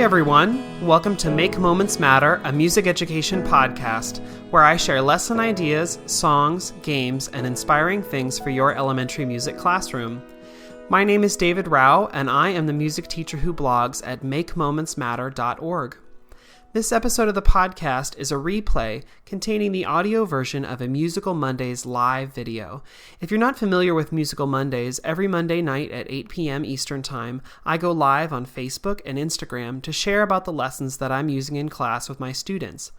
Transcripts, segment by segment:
everyone, welcome to Make Moments Matter, a music education podcast, where I share lesson ideas, songs, games, and inspiring things for your elementary music classroom. My name is David Rao, and I am the music teacher who blogs at makemomentsmatter.org. This episode of the podcast is a replay containing the audio version of a Musical Mondays live video. If you're not familiar with Musical Mondays, every Monday night at 8 p.m. Eastern Time, I go live on Facebook and Instagram to share about the lessons that I'm using in class with my students.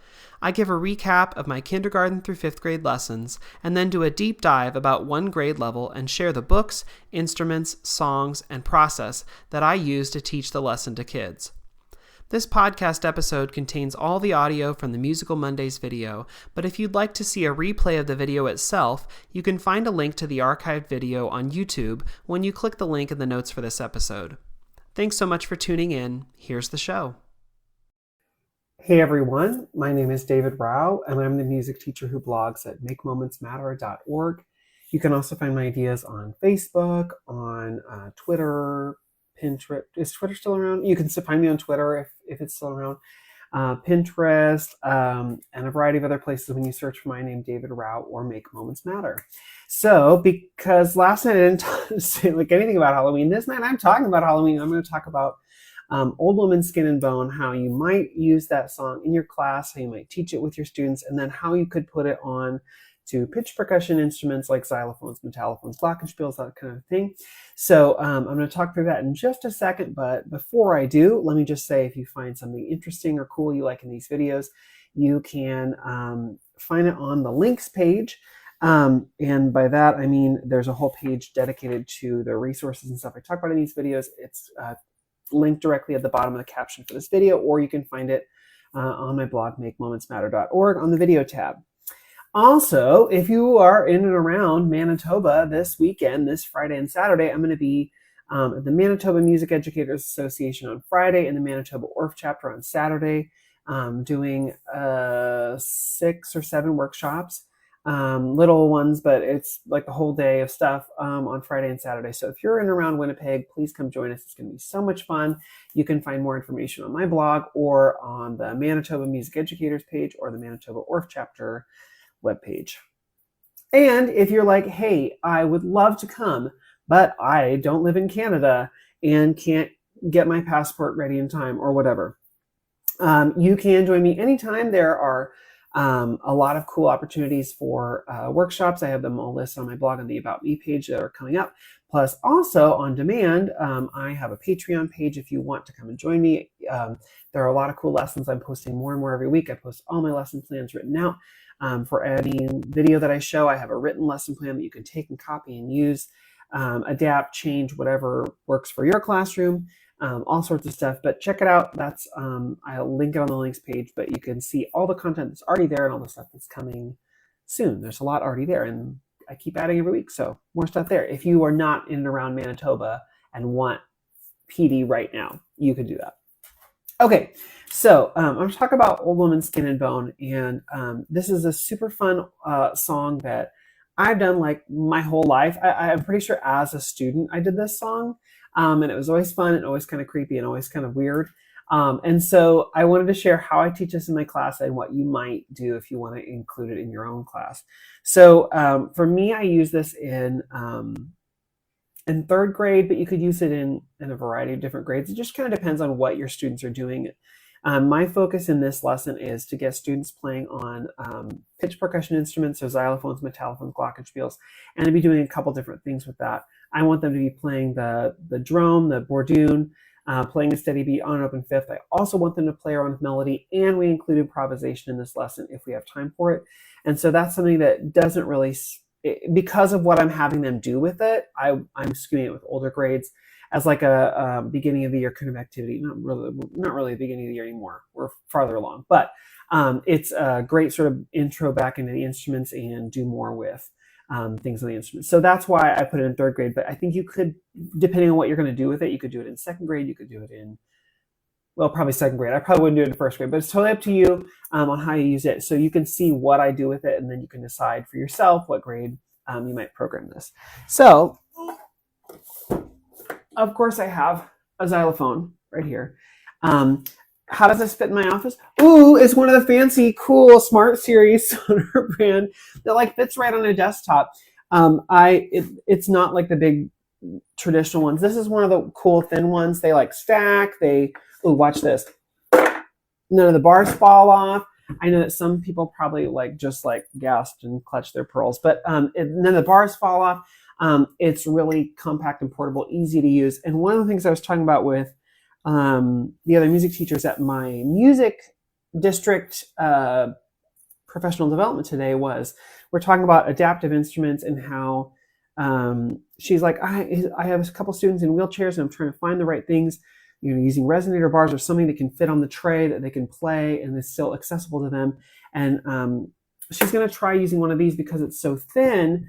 I give a recap of my kindergarten through 5th grade lessons, and then do a deep dive about one grade level and share the books, instruments, songs, and process that I use to teach the lesson to kids. This podcast episode contains all the audio from the Musical Mondays video, but if you'd like to see a replay of the video itself, you can find a link to the archived video on YouTube when you click the link in the notes for this episode. Thanks so much for tuning in. Here's the show. Hey everyone, my name is David Rao, and I'm the music teacher who blogs at makemomentsmatter.org. You can also find my ideas on Facebook, on Twitter, Pinterest. Is Twitter still around? You can find me on Twitter if it's still around. Pinterest, and a variety of other places when you search for my name, David Rao, or Make Moments Matter. So, because last night I didn't say like anything about Halloween, this night I'm talking about Halloween. I'm going to talk about Old Woman Skin and Bone, how you might use that song in your class, how you might teach it with your students, and then how you could put it on to pitch percussion instruments like xylophones, metallophones, glockenspiels, that kind of thing. So I'm going to talk through that in just a second, but before I do, let me just say if you find something interesting or cool you like in these videos, you can find it on the links page. And by that, I mean there's a whole page dedicated to the resources and stuff I talk about in these videos. It's linked directly at the bottom of the caption for this video, or you can find it on my blog, makemomentsmatter.org, on the video tab. Also, if you are in and around Manitoba this weekend, this Friday and Saturday, I'm going to be at the Manitoba Music Educators Association on Friday and the Manitoba ORF chapter on Saturday, doing 6 or 7 workshops, little ones, but it's like the whole day of stuff on Friday and Saturday. So if you're in and around Winnipeg, please come join us. It's going to be so much fun. You can find more information on my blog or on the Manitoba Music Educators page or the Manitoba ORF chapter webpage. And if you're like, hey, I would love to come, but I don't live in Canada and can't get my passport ready in time or whatever, you can join me anytime. There are a lot of cool opportunities for workshops. I have them all listed on my blog on the About Me page that are coming up. Plus, also on demand, I have a Patreon page if you want to come and join me. There are a lot of cool lessons. I'm posting more and more every week. I post all my lesson plans written out. For any video that I show, I have a written lesson plan that you can take and copy and use, adapt, change, whatever works for your classroom, all sorts of stuff. But check it out. That's I'll link it on the links page, but you can see all the content that's already there and all the stuff that's coming soon. There's a lot already there, and I keep adding every week, so more stuff there. If you are not in and around Manitoba and want PD right now, you could do that. Okay, so I'm going to talk about Old Woman Skin and Bone, and this is a super fun song that I've done like my whole life. I'm pretty sure as a student I did this song, and it was always fun and always kind of creepy and always kind of weird. And so I wanted to share how I teach this in my class and what you might do if you want to include it in your own class. So for me, I use this in 3rd grade, but you could use it in a variety of different grades. It just kind of depends on what your students are doing. My focus in this lesson is to get students playing on pitch percussion instruments, so xylophones, metallophones, glockenspiels, and to be doing a couple different things with that. I want them to be playing the drone, the bourdon, playing a steady beat on an open fifth. I also want them to play around with melody, and we include improvisation in this lesson if we have time for it. And so that's something that doesn't really, because of what I'm having them do with it, I'm skewing it with older grades as like a beginning of the year kind of activity. Not really the beginning of the year anymore. We're farther along, but it's a great sort of intro back into the instruments and do more with things on the instruments. So that's why I put it in 3rd grade. But I think you could, depending on what you're going to do with it, you could do it in 2nd grade. You could do it in, well, probably 2nd grade. I probably wouldn't do it in 1st grade, but it's totally up to you on how you use it. So you can see what I do with it, and then you can decide for yourself what grade you might program this. So, of course, I have a xylophone right here. How does this fit in my office? Ooh, it's one of the fancy, cool Smart Series Sonar brand that like fits right on a desktop. It's not like the big traditional ones. This is one of the cool thin ones. They like stack. Watch this. None of the bars fall off. I know that some people probably just gasped and clutched their pearls, but none of the bars fall off. It's really compact and portable, easy to use. And one of the things I was talking about with the other music teachers at my music district professional development today was we're talking about adaptive instruments and how she's like, I have a couple students in wheelchairs and I'm trying to find the right things, using resonator bars or something that can fit on the tray that they can play and is still accessible to them. And she's going to try using one of these because it's so thin.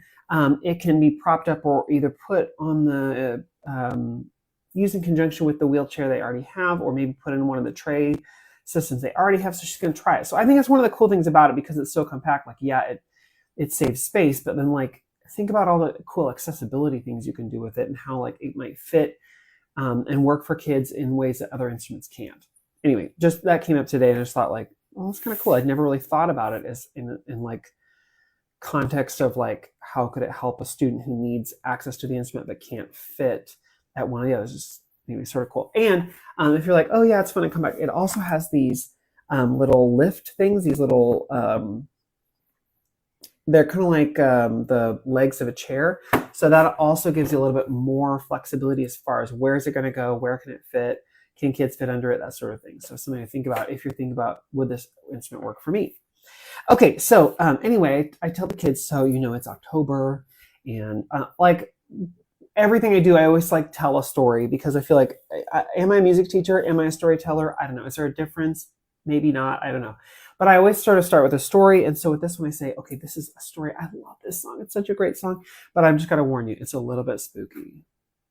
It can be propped up or either put on the used in conjunction with the wheelchair they already have, or maybe put in one of the tray systems they already have. So she's going to try it. So I think that's one of the cool things about it because it's so compact. It saves space, but then think about all the cool accessibility things you can do with it and how it might fit and work for kids in ways that other instruments can't. Anyway, just that came up today, and I just thought well, it's kind of cool. I'd never really thought about it as in context of how could it help a student who needs access to the instrument but can't fit at one of the others. Just maybe sort of cool. And if you're oh yeah, it's fun to come back, it also has these little lift things, these little they're kind of like the legs of a chair. So that also gives you a little bit more flexibility as far as where is it going to go, where can it fit, can kids fit under it, that sort of thing. So something to think about if you're thinking about, would this instrument work for me? Okay, so anyway, I tell the kids, so it's October, and everything I do, I always tell a story because I feel am I a music teacher? Am I a storyteller? I don't know. Is there a difference? Maybe not. I don't know. But I always sort of start with a story. And so with this one, I say, okay, this is a story. I love this song. It's such a great song. But I'm just going to warn you, it's a little bit spooky.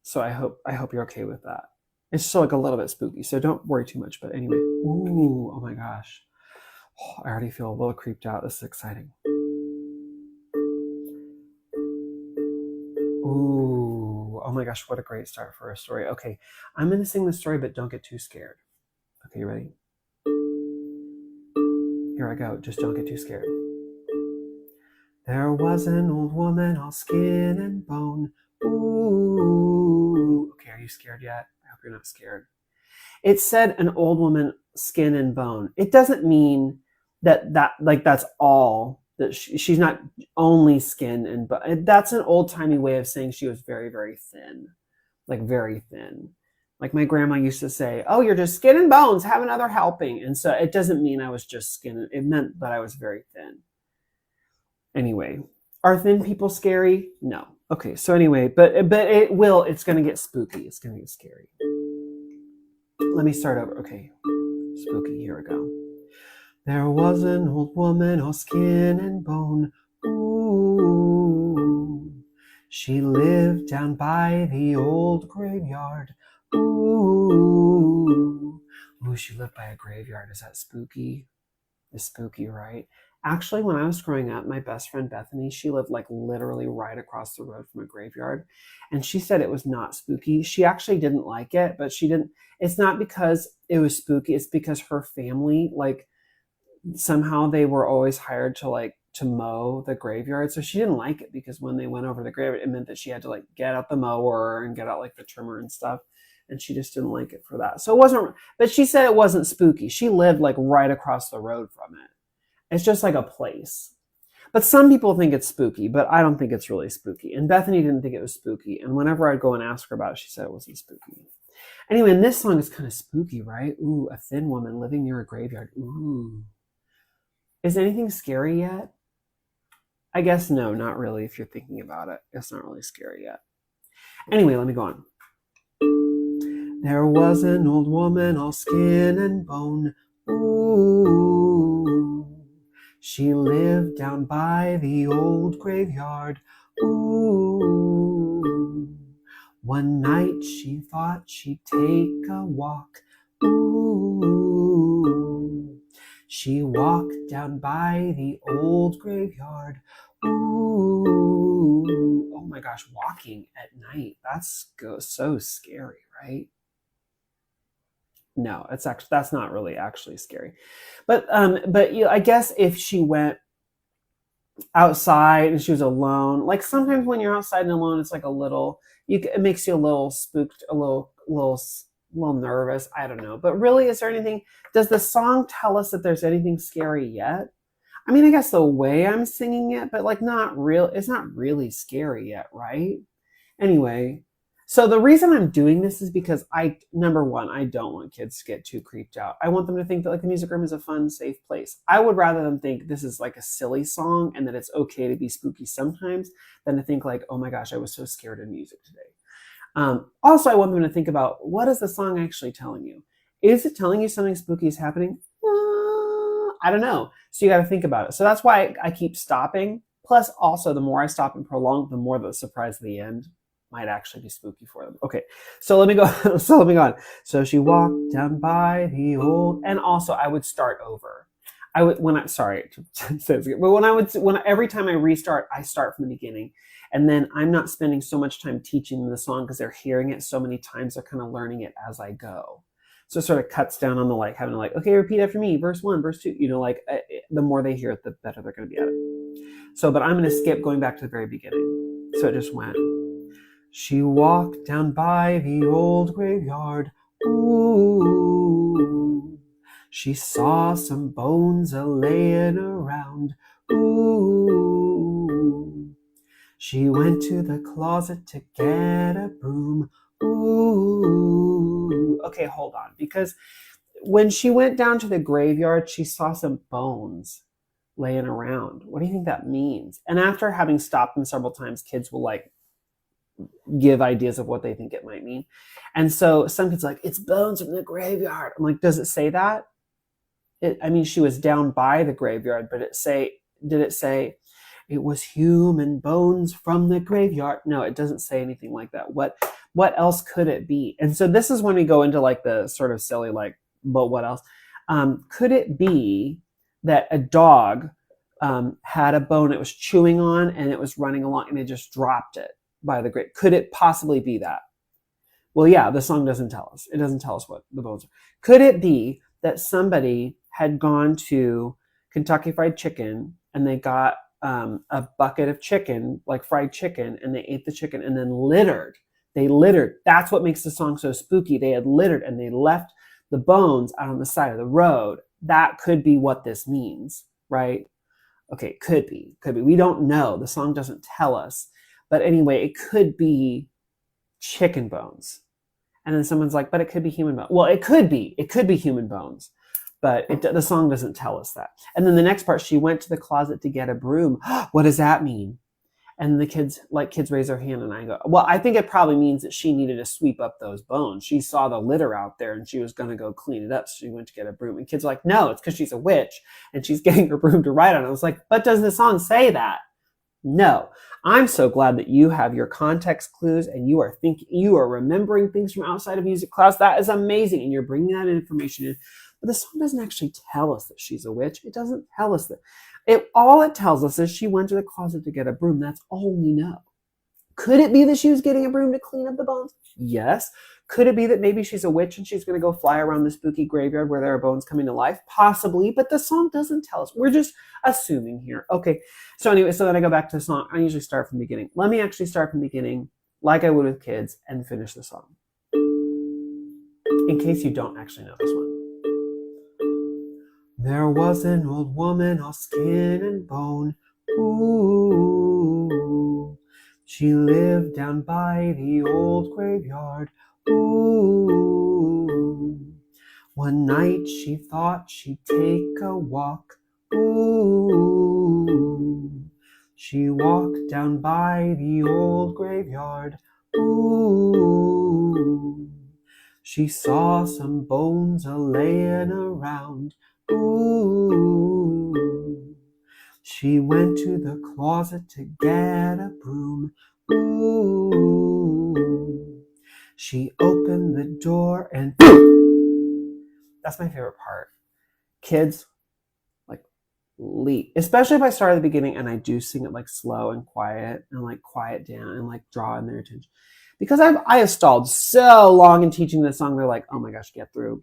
So I hope you're okay with that. It's just a little bit spooky. So don't worry too much. But anyway, ooh, oh my gosh. Oh, I already feel a little creeped out. This is exciting. Ooh, oh my gosh, what a great start for a story. Okay, I'm going to sing the story, but don't get too scared. Okay, you ready? Here I go. Just don't get too scared. There was an old woman, all skin and bone. Ooh. Okay, are you scared yet? I hope you're not scared. It said an old woman, skin and bone. It doesn't mean that's all. That she's not only skin and bone. That's an old-timey way of saying she was very, very thin. Very thin. My grandma used to say, oh, you're just skin and bones, have another helping. And so it doesn't mean I was just skin. It meant that I was very thin. Anyway, are thin people scary? No. Okay, so anyway, but it's going to get spooky. It's going to get scary. Let me start over. Okay, spooky, here we go. There was an old woman, all skin and bone. Ooh. She lived down by the old graveyard. Ooh, she lived by a graveyard. Is that spooky? It's spooky, right? Actually, when I was growing up, my best friend Bethany, she lived literally right across the road from a graveyard. And she said it was not spooky. She actually didn't like it, but it's not because it was spooky. It's because her family, somehow they were always hired to mow the graveyard. So she didn't like it because when they went over the graveyard, it meant that she had to get out the mower and get out the trimmer and stuff. And she just didn't like it for that. So it wasn't, but she said it wasn't spooky. She lived right across the road from it. It's just a place. But some people think it's spooky, but I don't think it's really spooky. And Bethany didn't think it was spooky. And whenever I'd go and ask her about it, she said it wasn't spooky. Anyway, and this song is kind of spooky, right? Ooh, a thin woman living near a graveyard. Ooh. Is anything scary yet? I guess no, not really if you're thinking about it. It's not really scary yet. Anyway, let me go on. There was an old woman, all skin and bone. Ooh. She lived down by the old graveyard. Ooh. One night she thought she'd take a walk. Ooh. She walked down by the old graveyard. Ooh. Oh my gosh, walking at night. That's so scary, right? No, that's not really actually scary. But I guess if she went outside and she was alone, like sometimes when you're outside and alone, it's like a little, it makes you a little spooked, a little nervous. I don't know. But really, is there anything? Does the song tell us that there's anything scary yet? I mean, I guess the way I'm singing it, but like not real. It's not really scary yet, right? Anyway, so the reason I'm doing this is because number one, I don't want kids to get too creeped out. I want them to think that like the music room is a fun, safe place. I would rather them think this is like a silly song and that it's okay to be spooky sometimes than to think like, oh my gosh, I was so scared of music today. Also, I want them to think about, what is the song actually telling you? Is it telling you something spooky is happening? I don't know. So you got to think about it. So that's why I keep stopping. Plus, also, the more I stop and prolong, the more the surprise at the end might actually be spooky for them. Okay, so let me go. Let me go on. So she walked down by the old, and also I would start over. Every time I restart, I start from the beginning, and then I'm not spending so much time teaching them the song because they're hearing it so many times. They're kind of learning it as I go. So it sort of cuts down on the like having to like, okay, repeat after me, verse 1, verse 2. The more they hear it, the better they're going to be at it. So, but I'm going to skip going back to the very beginning. So it just went. She walked down by the old graveyard. Ooh. She saw some bones a-layin' around. Ooh. She went to the closet to get a broom. Ooh. Okay, hold on. Because when she went down to the graveyard, she saw some bones laying around. What do you think that means? And after having stopped them several times, kids will like give ideas of what they think it might mean. And so some kids are like, it's bones from the graveyard. I'm like, does it say that? She was down by the graveyard, but did it say it was human bones from the graveyard? No, it doesn't say anything like that. What else could it be? And so this is when we go into like the sort of silly, like, but what else? Could it be that a dog had a bone it was chewing on and it was running along and it just dropped it by the grave? Could it possibly be that? Well, yeah, the song doesn't tell us. It doesn't tell us what the bones are. Could it be that somebody had gone to Kentucky Fried Chicken and they got a bucket of chicken, like fried chicken, and they ate the chicken and then littered? They littered. That's what makes the song so spooky. They had littered and they left the bones out on the side of the road. That could be what this means, right? Okay, could be. We don't know. The song doesn't tell us. But anyway, it could be chicken bones. And then someone's like, but it could be human bones. Well, it could be. It could be human bones. But the song doesn't tell us that. And then the next part, she went to the closet to get a broom. What does that mean? And the kids raise their hand and I go, well, I think it probably means that she needed to sweep up those bones. She saw the litter out there and she was going to go clean it up. So she went to get a broom. And kids are like, no, it's because she's a witch and she's getting her broom to write on it. I was like, but does the song say that? No. I'm so glad that you have your context clues and you are remembering things from outside of music class. That is amazing. And you're bringing that information in. But the song doesn't actually tell us that she's a witch. It doesn't tell us that. All it tells us is she went to the closet to get a broom. That's all we know. Could it be that she was getting a broom to clean up the bones? Yes. Could it be that maybe she's a witch and she's going to go fly around the spooky graveyard where there are bones coming to life? Possibly, but the song doesn't tell us. We're just assuming here. Okay, so anyway, so then I go back to the song. I usually start from the beginning. Let me actually start from the beginning like I would with kids and finish the song. In case you don't actually know this one. There was an old woman, all skin and bone. Ooh. She lived down by the old graveyard. Ooh. One night she thought she'd take a walk. Ooh. She walked down by the old graveyard. Ooh. She saw some bones a-layin' around. Ooh. She went to the closet to get a broom. Ooh. She opened the door and that's my favorite part. Kids like leap, especially if I start at the beginning and I do sing it like slow and quiet and like quiet down and like draw in their attention. because I have stalled so long in teaching this song. They're like, oh my gosh, get through,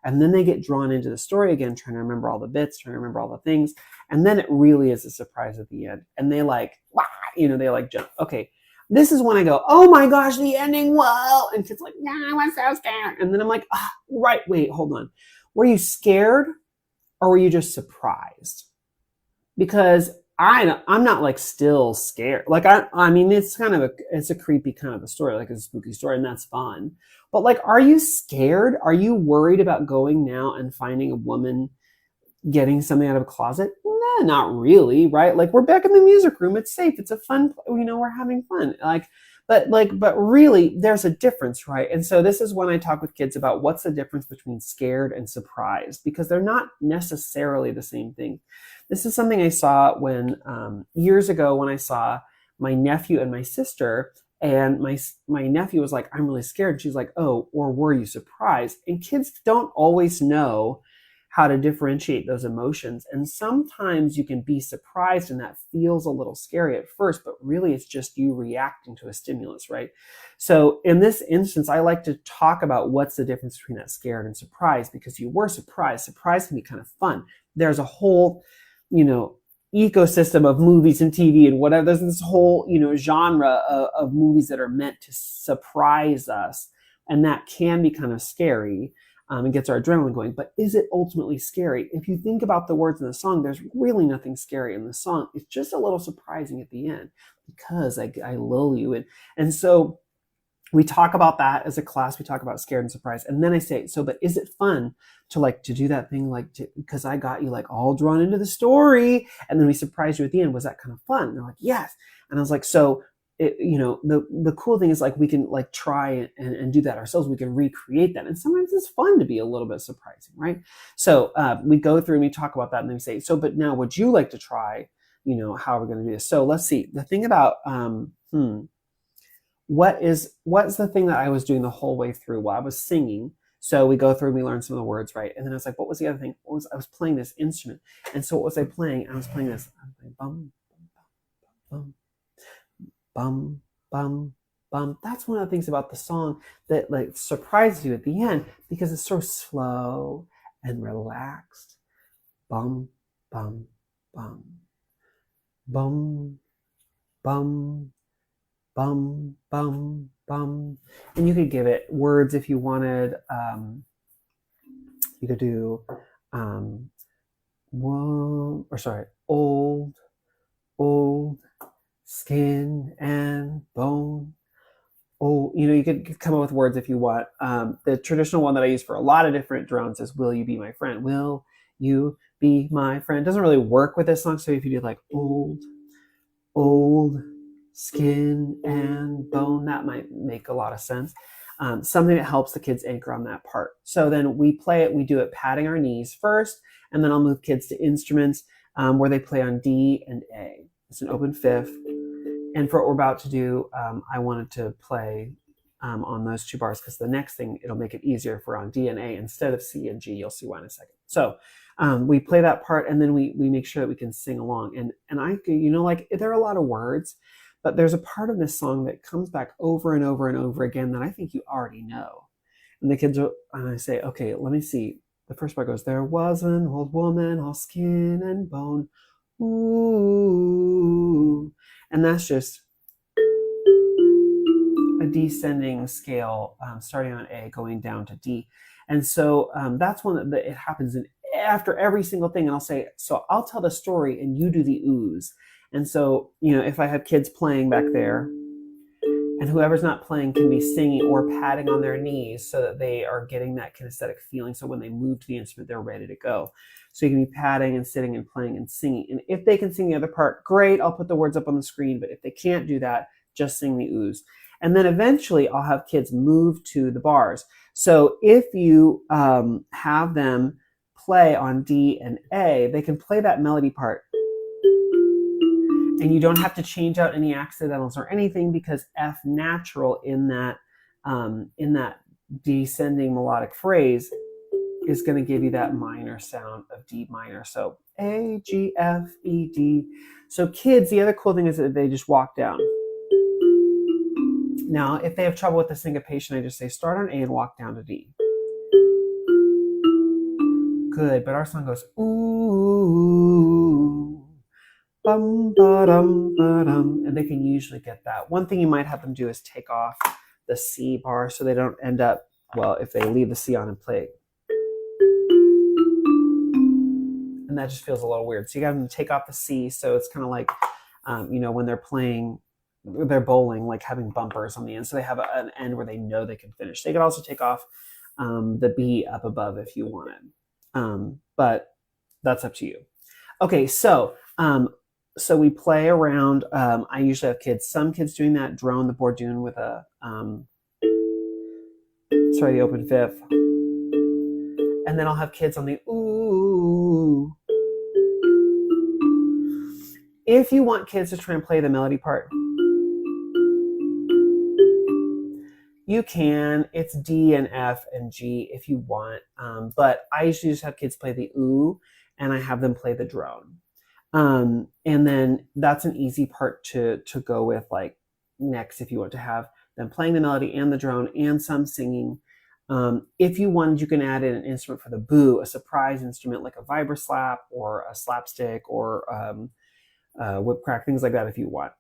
and then they get drawn into the story again, trying to remember all the bits, trying to remember all the things. And then it really is a surprise at the end. And they like, wow, they like jump. Okay. This is when I go, oh my gosh, the ending, whoa. And kids like, yeah, I was so scared. And then I'm like, right, wait, hold on. Were you scared or were you just surprised? Because I'm not like still scared. Like, I mean, it's a creepy kind of a story, like a spooky story, and that's fun. But like, are you scared? Are you worried about going now and finding a woman getting something out of a closet? Nah, not really, right? Like, we're back in the music room. It's safe. It's a fun, we're having fun. But really, there's a difference, right? And so this is when I talk with kids about what's the difference between scared and surprised, because they're not necessarily the same thing. This is something I saw when years ago when I saw my nephew and my sister, and my nephew was like, I'm really scared. And she's like, oh, or were you surprised? And kids don't always know how to differentiate those emotions. And sometimes you can be surprised and that feels a little scary at first, but really it's just you reacting to a stimulus, right? So in this instance, I like to talk about what's the difference between that scared and surprised, because you were surprised. Surprise can be kind of fun. There's a whole, ecosystem of movies and TV and whatever. There's this whole, genre of movies that are meant to surprise us. And that can be kind of scary. And gets our adrenaline going. But is it ultimately scary? If you think about the words in the song, there's really nothing scary in the song. It's just a little surprising at the end, because I lull you. And so we talk about that as a class. We talk about scared and surprised. And then I say, but is it fun to do that thing, because I got you like all drawn into the story and then we surprised you at the end. Was that kind of fun? And they're like, yes. And I was like, so the cool thing is we can try and do that ourselves. We can recreate that. And sometimes it's fun to be a little bit surprising, right? So we go through and we talk about that, and then we say, but now would you like to try, how are we going to do this? So let's see. The thing about, what's the thing that I was doing the whole way through while I was singing? So we go through and we learn some of the words, right? And then I was like, what was the other thing? I was playing this instrument. And so what was I playing? I was playing this. I was playing bum, bum, bum, bum, bum. That's one of the things about the song that surprises you at the end, because it's so slow and relaxed. Bum, bum, bum, bum, bum, bum, bum, bum. And you could give it words if you wanted. You could do old skin and bone. Oh, you could come up with words if you want. The traditional one that I use for a lot of different drones is "Will you be my friend?" Will you be my friend? It doesn't really work with this song. So if you do old skin and bone, that might make a lot of sense. Something that helps the kids anchor on that part. So then we play it. We do it patting our knees first, and then I'll move kids to instruments where they play on D and A. It's an open fifth. And for what we're about to do, I wanted to play on those two bars, because the next thing, it'll make it easier if we're on D and A instead of C and G. You'll see why in a second. So we play that part, and then we make sure that we can sing along. And there are a lot of words, but there's a part of this song that comes back over and over and over again that I think you already know. And the kids and I say, okay, let me see. The first part goes, there was an old woman, all skin and bone. Ooh. And that's just a descending scale, starting on A, going down to D. And so that's one that it happens after every single thing. And I'll say, so I'll tell the story and you do the ooze. And so, if I have kids playing back there, and whoever's not playing can be singing or patting on their knees so that they are getting that kinesthetic feeling. So when they move to the instrument, they're ready to go. So you can be patting and sitting and playing and singing. And if they can sing the other part, great, I'll put the words up on the screen. But if they can't do that, just sing the ooze. And then eventually I'll have kids move to the bars. So if you have them play on D and A, they can play that melody part. And you don't have to change out any accidentals or anything, because F natural in that descending melodic phrase is going to give you that minor sound of D minor. So A, G, F, E, D. So kids, the other cool thing is that they just walk down. Now, if they have trouble with the syncopation, I just say start on A and walk down to D. Good, but our song goes ooh, bum ba dum ba dum, and they can usually get that. One thing you might have them do is take off the C bar so they don't end up, well, if they leave the C on and play, and that just feels a little weird. So you got them to take off the C, so it's kind of like, when they're playing, they're bowling, like having bumpers on the end, so they have an end where they know they can finish. They could also take off the B up above if you wanted, but that's up to you. Okay, so we play around. I usually have some kids doing that drone, the Bourdon with the open fifth. And then I'll have kids on the ooh. If you want kids to try and play the melody part, you can. It's D and F and G if you want. But I usually just have kids play the ooh, and I have them play the drone. And then that's an easy part to go with, like, next, if you want to have them playing the melody and the drone and some singing. If you wanted, you can add in an instrument for the boo, a surprise instrument like a vibroslap or a slapstick or whip crack, things like that if you want.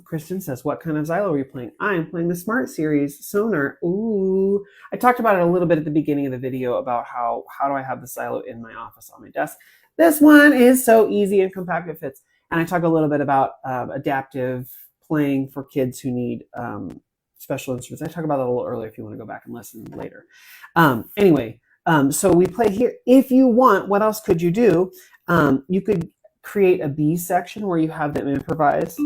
Kristen says, what kind of xylo are you playing? I'm playing the Smart Series Sonar. Ooh, I talked about it a little bit at the beginning of the video about how do I have the xylo in my office on my desk. This one is so easy and compact, it fits. And I talk a little bit about adaptive playing for kids who need special instruments. I talk about that a little earlier if you want to go back and listen later. Anyway, so we play here. If you want, what else could you do? You could create a B section where you have them improvise.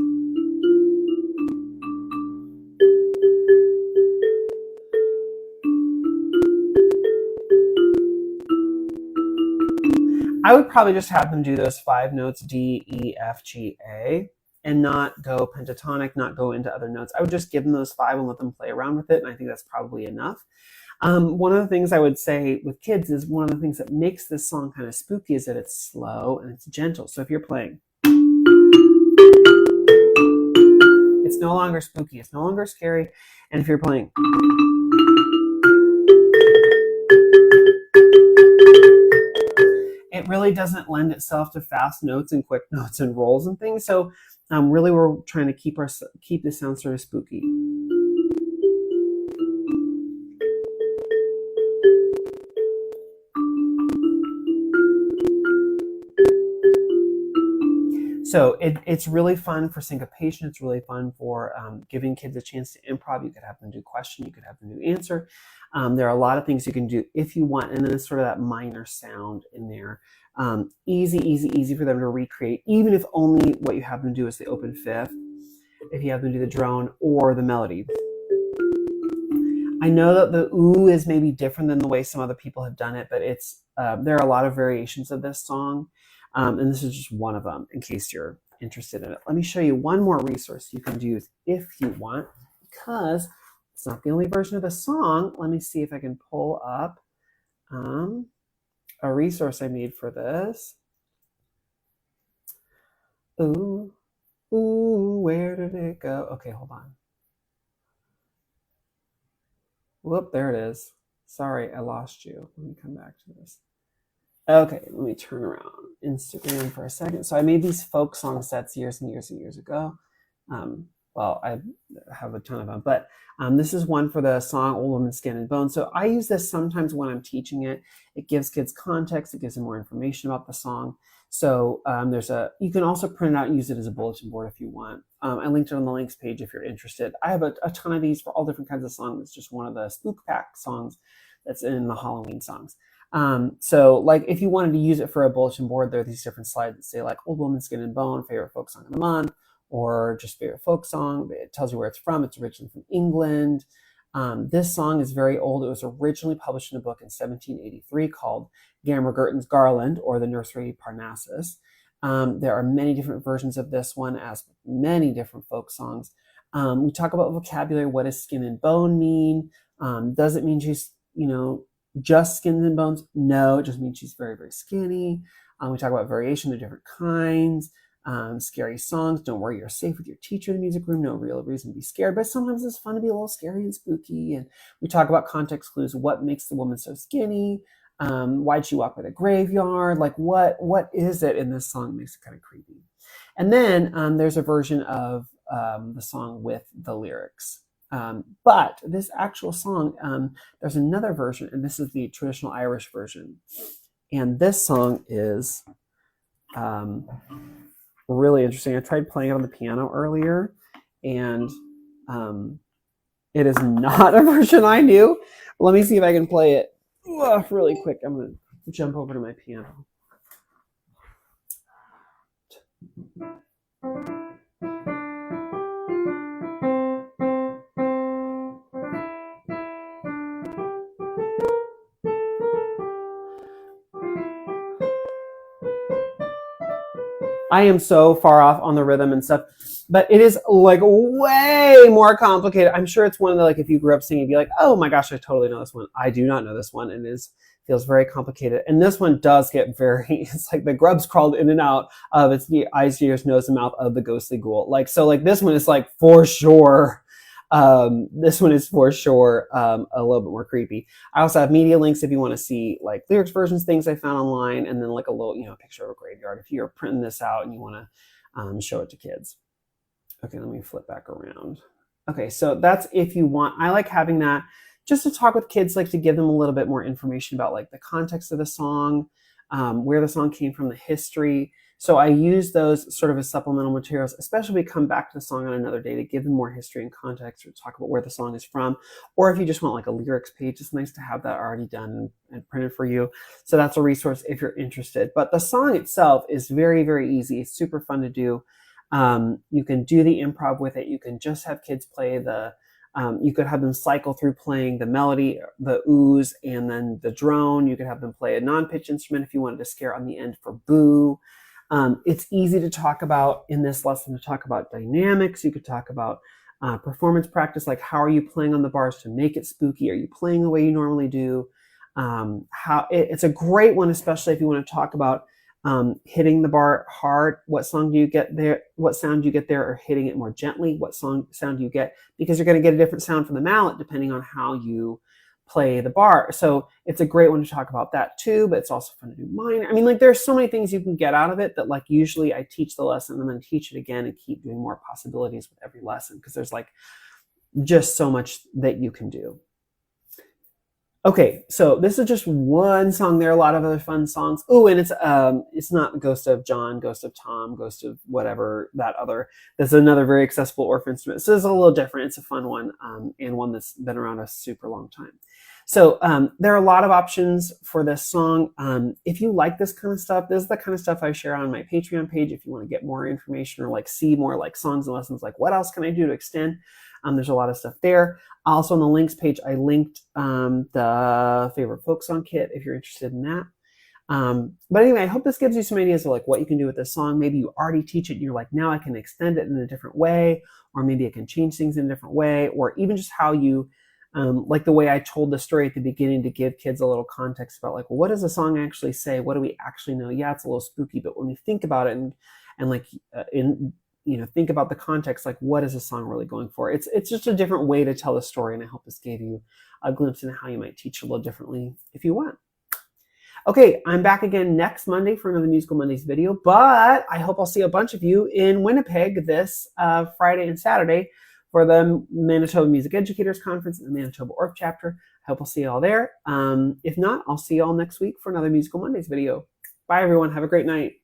I would probably just have them do those 5 notes, D, E, F, G, A, and not go pentatonic, not go into other notes. I would just give them those 5 and let them play around with it, and I think that's probably enough. One of the things I would say with kids is one of the things that makes this song kind of spooky is that it's slow and it's gentle. So if you're playing, it's no longer spooky, it's no longer scary. And if you're playing, it really doesn't lend itself to fast notes and quick notes and rolls and things. So really we're trying to keep the sound sort of spooky. So it's really fun for syncopation. It's really fun for giving kids a chance to improv. You could have them do question. You could have them do answer. There are a lot of things you can do if you want. And then it's sort of that minor sound in there. Easy for them to recreate, even if only what you have them do is the open fifth, if you have them do the drone or the melody. I know that the ooh is maybe different than the way some other people have done it, but it's there are a lot of variations of this song. And this is just one of them in case you're interested in it. Let me show you one more resource you can use if you want, because it's not the only version of the song. Let me see if I can pull up a resource I made for this. Ooh, where did it go? Okay, hold on. Whoop, there it is. Sorry, I lost you. Let me come back to this. Okay, let me turn around Instagram for a second. So I made these folk song sets years and years and years ago. Well, I have a ton of them, but this is one for the song Old Woman Skin and Bone. So I use this sometimes when I'm teaching it. It gives kids context. It gives them more information about the song. So you can also print it out and use it as a bulletin board if you want. I linked it on the links page if you're interested. I have a ton of these for all different kinds of songs. It's just one of the Spook Pack songs that's in the Halloween songs. So like if you wanted to use it for a bulletin board, there are these different slides that say like Old Woman Skin and Bone, favorite folk song of the month, or just favorite folk song. It tells you where it's from. It's originally from England. This song is very old. It was originally published in a book in 1783 called Gammer Gurton's Garland, or the Nursery Parnassus. There are many different versions of this one, as with many different folk songs. We talk about vocabulary. What does skin and bone mean? Does it mean she's, just skins and bones? No, it just means she's very, very skinny. We talk about variation of different kinds. scary songs. Don't worry, you're safe with your teacher in the music room. No real reason to be scared, but sometimes it's fun to be a little scary and spooky. And we talk about context clues. What makes the woman so skinny? Why'd she walk by the graveyard? Like what is it in this song that makes it kind of creepy? And then there's a version of the song with the lyrics. But this actual song, there's another version, and this is the traditional Irish version. And this song is really interesting. I tried playing it on the piano earlier, and it is not a version I knew. Let me see if I can play it really quick. I'm going to jump over to my piano. I am so far off on the rhythm and stuff, but it is like way more complicated. I'm sure it's one of the, like, if you grew up singing, you'd be like, oh my gosh, I totally know this one. I do not know this one, and it feels very complicated. And this one does get it's like the grubs crawled in and out of its eyes, ears, nose, and mouth of the ghostly ghoul. Like, so like this one is like for sure. This one is for sure a little bit more creepy. I also have media links if you want to see like lyrics versions, things I found online, and then like a little, picture of a graveyard if you're printing this out and you want to show it to kids. Okay, let me flip back around. Okay, so that's if you want. I like having that just to talk with kids, like to give them a little bit more information about like the context of the song, where the song came from, the history. So I use those sort of as supplemental materials, especially if we come back to the song on another day to give them more history and context or talk about where the song is from. Or if you just want like a lyrics page, it's nice to have that already done and printed for you. So that's a resource if you're interested. But the song itself is very, very easy. It's super fun to do. You can do the improv with it. You can just have kids play you could have them cycle through playing the melody, the ooze, and then the drone. You could have them play a non-pitch instrument if you wanted to scare on the end for boo. It's easy to talk about in this lesson, to talk about dynamics. You could talk about performance practice, like how are you playing on the bars to make it spooky? Are you playing the way you normally do? It's a great one, especially if you want to talk about hitting the bar hard. What song do you get there? What sound do you get there? Or hitting it more gently? What sound do you get? Because you're going to get a different sound from the mallet depending on how you play the bar. So it's a great one to talk about that too, but it's also fun to do minor. I mean, like there's so many things you can get out of it that like usually I teach the lesson and then teach it again and keep doing more possibilities with every lesson because there's like just so much that you can do. Okay, so this is just one song. There are a lot of other fun songs. Oh, and it's not Ghost of John, Ghost of Tom, Ghost of whatever that other. This is another very accessible orphan instrument. So it's a little different. It's a fun one, and one that's been around a super long time. So there are a lot of options for this song. If you like this kind of stuff, this is the kind of stuff I share on my Patreon page. If you want to get more information or like see more like songs and lessons, like what else can I do to extend? There's a lot of stuff there. Also on the links page, I linked the favorite folk song kit if you're interested in that. But anyway, I hope this gives you some ideas of like what you can do with this song. Maybe you already teach it and you're like, now I can extend it in a different way, or maybe I can change things in a different way, or even just how you, like the way I told the story at the beginning to give kids a little context about like, well, what does the song actually say? What do we actually know? Yeah, it's a little spooky, but when we think about it and like think about the context, like what is the song really going for? It's just a different way to tell the story, and I hope this gave you a glimpse into how you might teach a little differently if you want. Okay, I'm back again next Monday for another Musical Mondays video, but I hope I'll see a bunch of you in Winnipeg this Friday and Saturday for the Manitoba Music Educators Conference and the Manitoba ORF chapter. I hope I'll see you all there. If not, I'll see you all next week for another Musical Mondays video. Bye, everyone. Have a great night.